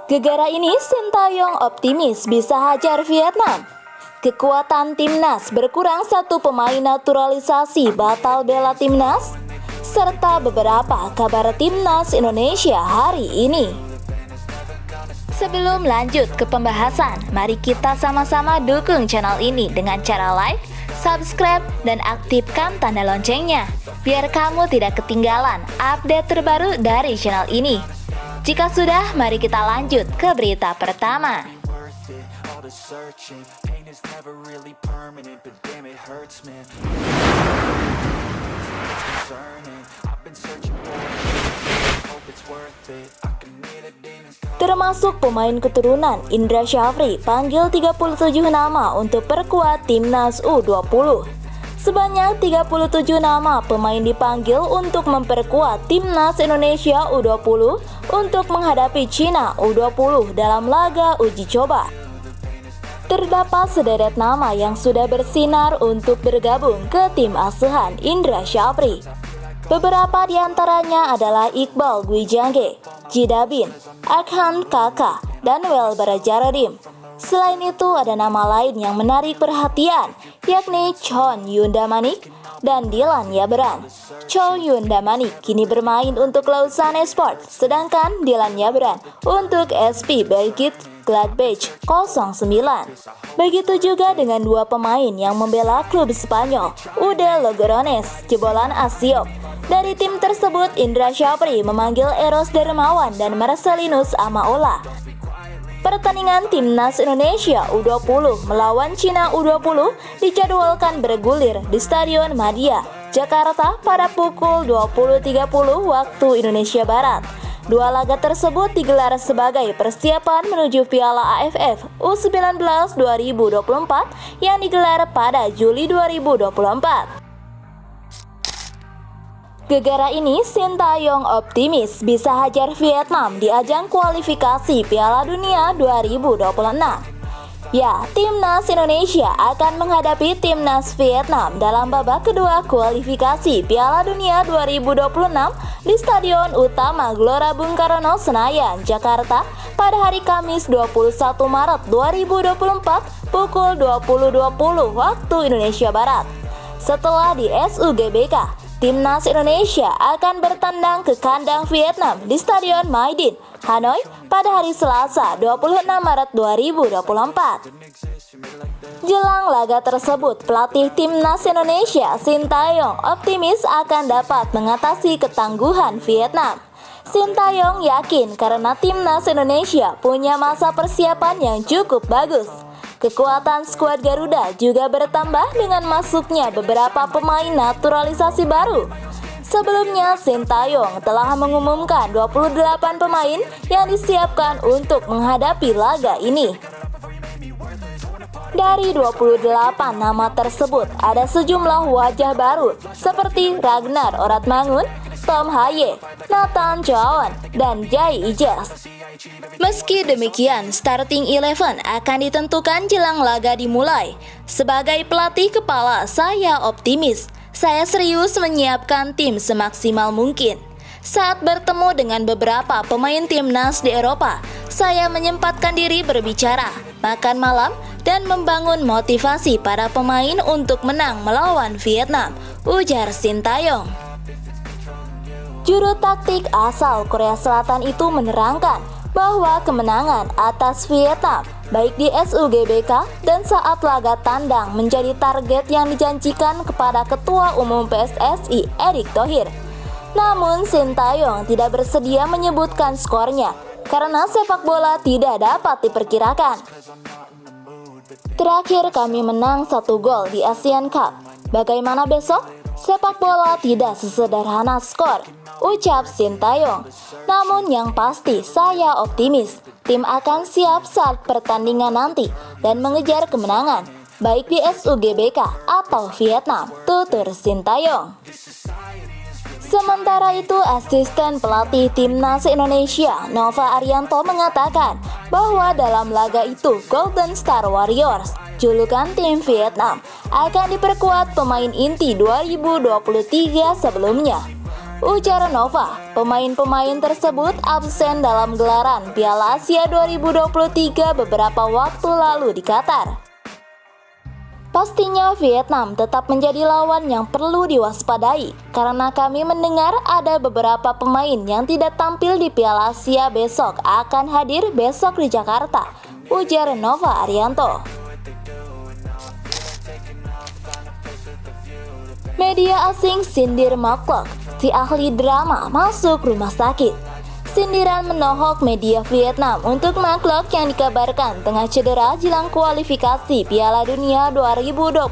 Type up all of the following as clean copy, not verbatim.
Gegara ini Sintayong optimis bisa hajar Vietnam. Kekuatan timnas berkurang satu pemain naturalisasi batal bela timnas, serta beberapa kabar timnas Indonesia hari ini. Sebelum lanjut ke pembahasan, mari kita sama-sama dukung channel ini dengan cara like, subscribe, dan aktifkan tanda loncengnya, biar kamu tidak ketinggalan update terbaru dari channel ini. Jika sudah, mari kita lanjut ke berita pertama. Termasuk pemain keturunan Indra Syafri panggil 37 nama untuk perkuat timnas U20. Sebanyak 37 nama pemain dipanggil untuk memperkuat timnas Indonesia U20 untuk menghadapi Cina U20 dalam laga uji coba. Terdapat sederet nama yang sudah bersinar untuk bergabung ke tim asuhan Indra Syafri. Beberapa di antaranya adalah Iqbal Gwijangge, Jidabin, Akhan Kaka, dan Welber Jaradim. Selain itu ada nama lain yang menarik perhatian, yakni Chon Yundamanik dan Dylan Yabran. Chon Yundamanik kini bermain untuk Lausanne Sport, sedangkan Dylan Yabran untuk SP Belgrade Gladbach 09. Begitu juga dengan dua pemain yang membela klub Spanyol, Ude Logrones, jebolan Asiop. Dari tim tersebut, Indra Syafri memanggil Eros Dermawan dan Marcelinus Amaola. Pertandingan timnas Indonesia U20 melawan Cina U20 dijadwalkan bergulir di Stadion Madia, Jakarta pada pukul 20.30 waktu Indonesia Barat. Dua laga tersebut digelar sebagai persiapan menuju Piala AFF U19 2024 yang digelar pada Juli 2024. Gegara ini Sintayong optimis bisa hajar Vietnam di ajang kualifikasi Piala Dunia 2026. Ya, timnas Indonesia akan menghadapi timnas Vietnam dalam babak kedua kualifikasi Piala Dunia 2026 di Stadion Utama Gelora Bung Karno, Senayan, Jakarta pada hari Kamis 21 Maret 2024 pukul 20.20 waktu Indonesia Barat. Setelah di SUGBK, timnas Indonesia akan bertandang ke kandang Vietnam di Stadion Mai Dinh, Hanoi pada hari Selasa 26 Maret 2024. Jelang laga tersebut, pelatih timnas Indonesia Sintayong optimis akan dapat mengatasi ketangguhan Vietnam. Sintayong yakin karena timnas Indonesia punya masa persiapan yang cukup bagus. Kekuatan skuad Garuda juga bertambah dengan masuknya beberapa pemain naturalisasi baru. Sebelumnya, Sintayong telah mengumumkan 28 pemain yang disiapkan untuk menghadapi laga ini. Dari 28 nama tersebut, ada sejumlah wajah baru seperti Ragnar Oratmangun, Tom Haye, Nathan Chow, dan Jai Ijaz. Meski demikian, starting 11 akan ditentukan jelang laga dimulai. Sebagai pelatih kepala, saya optimis. Saya serius menyiapkan tim semaksimal mungkin. Saat bertemu dengan beberapa pemain timnas di Eropa, saya menyempatkan diri berbicara, makan malam, dan membangun motivasi para pemain untuk menang melawan Vietnam, ujar Sintayong. Juru taktik asal Korea Selatan itu menerangkan bahwa kemenangan atas Vietnam baik di SUGBK dan saat laga tandang menjadi target yang dijanjikan kepada Ketua Umum PSSI Erick Thohir. Namun Sintayong tidak bersedia menyebutkan skornya karena sepak bola tidak dapat diperkirakan. Terakhir kami menang 1 gol di Asian Cup. Bagaimana besok? Sepak bola tidak sesederhana skor, ucap Sintayong. Namun yang pasti saya optimis, tim akan siap saat pertandingan nanti dan mengejar kemenangan, baik di SUGBK atau Vietnam, tutur Sintayong. Sementara itu, asisten pelatih timnas Indonesia, Nova Arianto mengatakan bahwa dalam laga itu Golden Star Warriors, julukan tim Vietnam, akan diperkuat pemain inti 2023 sebelumnya. Ujar Nova, pemain-pemain tersebut absen dalam gelaran Piala Asia 2023 beberapa waktu lalu di Qatar. Pastinya Vietnam tetap menjadi lawan yang perlu diwaspadai karena kami mendengar ada beberapa pemain yang tidak tampil di Piala Asia besok akan hadir besok di Jakarta, ujar Nova Arianto. Media asing sindir McClough, si ahli drama masuk rumah sakit. Sindiran menohok media Vietnam untuk McClough yang dikabarkan tengah cedera jelang kualifikasi Piala Dunia 2026.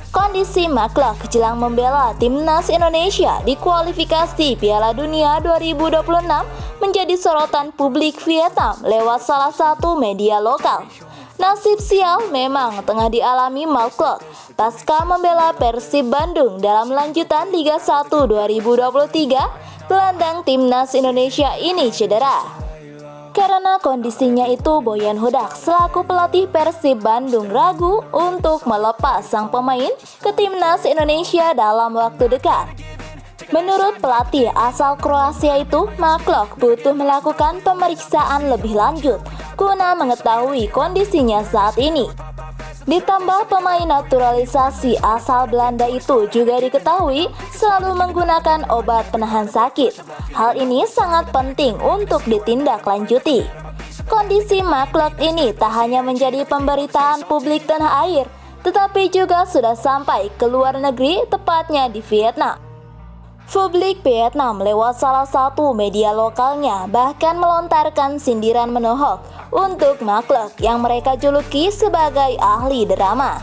Kondisi McClough jelang membela timnas Indonesia di kualifikasi Piala Dunia 2026 menjadi sorotan publik Vietnam lewat salah satu media lokal. Nasib sial memang tengah dialami McClough pasca membela Persib Bandung dalam lanjutan Liga 1 2023. Gelandang timnas Indonesia ini cedera. Karena kondisinya itu, Boyan Hodak selaku pelatih Persib Bandung ragu untuk melepas sang pemain ke timnas Indonesia dalam waktu dekat. Menurut pelatih asal Kroasia itu, McClough butuh melakukan pemeriksaan lebih lanjut guna mengetahui kondisinya saat ini. Ditambah pemain naturalisasi asal Belanda itu juga diketahui selalu menggunakan obat penahan sakit. Hal ini sangat penting untuk ditindaklanjuti. Kondisi McClough ini tak hanya menjadi pemberitaan publik tanah air, tetapi juga sudah sampai ke luar negeri, tepatnya di Vietnam. Publik Vietnam lewat salah satu media lokalnya bahkan melontarkan sindiran menohok untuk McClough yang mereka juluki sebagai ahli drama.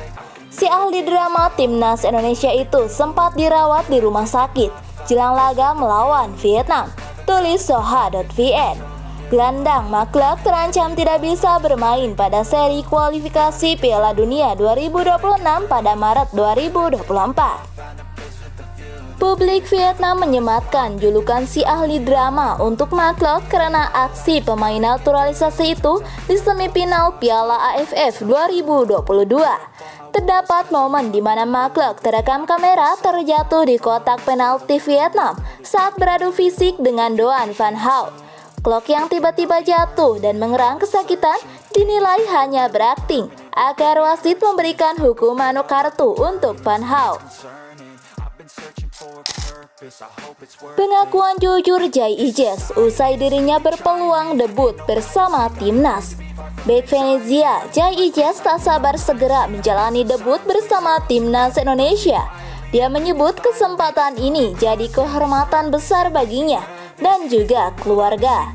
Si ahli drama timnas Indonesia itu sempat dirawat di rumah sakit jelang laga melawan Vietnam, tulis Soha.vn. Gelandang McClough terancam tidak bisa bermain pada seri kualifikasi Piala Dunia 2026 pada Maret 2024. Publik Vietnam menyematkan julukan si ahli drama untuk McClough karena aksi pemain naturalisasi itu di semifinal Piala AFF 2022. Terdapat momen di mana McClough terekam kamera terjatuh di kotak penalti Vietnam saat beradu fisik dengan Doan Van Hau. Klok yang tiba-tiba jatuh dan mengerang kesakitan dinilai hanya berakting agar wasit memberikan hukuman kartu untuk Van Hau. Pengakuan jujur Jai Ijes usai dirinya berpeluang debut bersama timnas. Bek Venezia, Jai Ijes tak sabar segera menjalani debut bersama timnas Indonesia. Dia menyebut kesempatan ini jadi kehormatan besar baginya dan juga keluarga.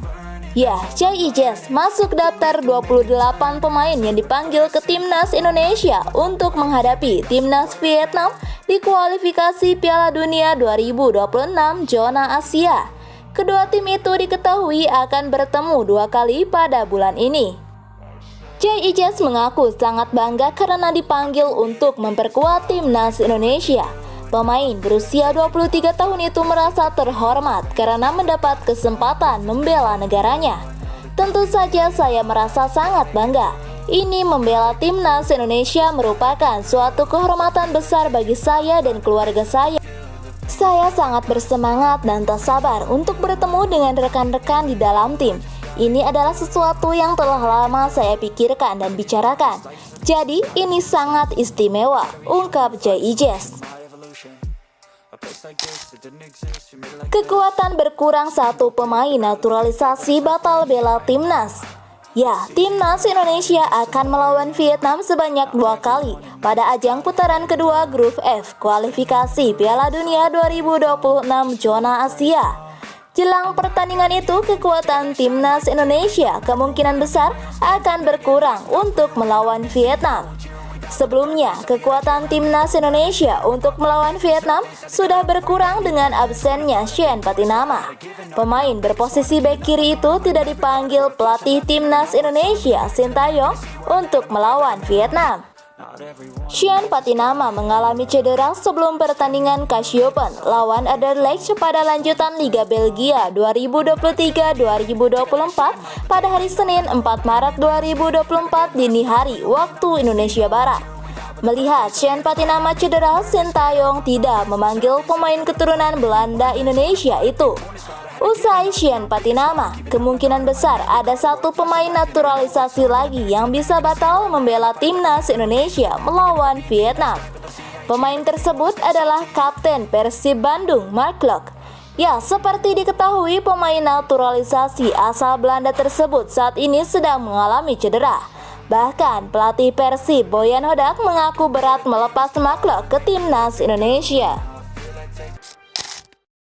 Ya, Jai Ijes masuk daftar 28 pemain yang dipanggil ke timnas Indonesia untuk menghadapi timnas Vietnam di kualifikasi Piala Dunia 2026 zona Asia. Kedua tim itu diketahui akan bertemu 2 kali pada bulan ini. Jai Ijes mengaku sangat bangga karena dipanggil untuk memperkuat timnas Indonesia. Pemain berusia 23 tahun itu merasa terhormat karena mendapat kesempatan membela negaranya. Tentu saja saya merasa sangat bangga. Ini membela timnas Indonesia merupakan suatu kehormatan besar bagi saya dan keluarga saya. Saya sangat bersemangat dan tak sabar untuk bertemu dengan rekan-rekan di dalam tim. Ini adalah sesuatu yang telah lama saya pikirkan dan bicarakan. Jadi ini sangat istimewa, ungkap Jai Ijes. Kekuatan berkurang satu pemain naturalisasi batal bela timnas. Ya, timnas Indonesia akan melawan Vietnam sebanyak 2 kali pada ajang putaran kedua grup F kualifikasi Piala Dunia 2026 zona Asia. Jelang pertandingan itu, kekuatan timnas Indonesia kemungkinan besar akan berkurang untuk melawan Vietnam. Sebelumnya, kekuatan timnas Indonesia untuk melawan Vietnam sudah berkurang dengan absennya Shen Patinama. Pemain berposisi bek kiri itu tidak dipanggil pelatih timnas Indonesia Sintayong untuk melawan Vietnam. Shen Patinama mengalami cedera sebelum pertandingan Cassiopen lawan Anderlecht pada lanjutan Liga Belgia 2023-2024 pada hari Senin 4 Maret 2024 dini hari waktu Indonesia Barat. Melihat Sean Patinama cedera, Sintayong tidak memanggil pemain keturunan Belanda Indonesia itu. Usai Sean Patinama, kemungkinan besar ada satu pemain naturalisasi lagi yang bisa batal membela timnas Indonesia melawan Vietnam. Pemain tersebut adalah Kapten Persib Bandung, Mark Klok. Ya, seperti diketahui, pemain naturalisasi asal Belanda tersebut saat ini sedang mengalami cedera. Bahkan pelatih Persib Boyan Hodak mengaku berat melepas Mark Klok ke timnas Indonesia.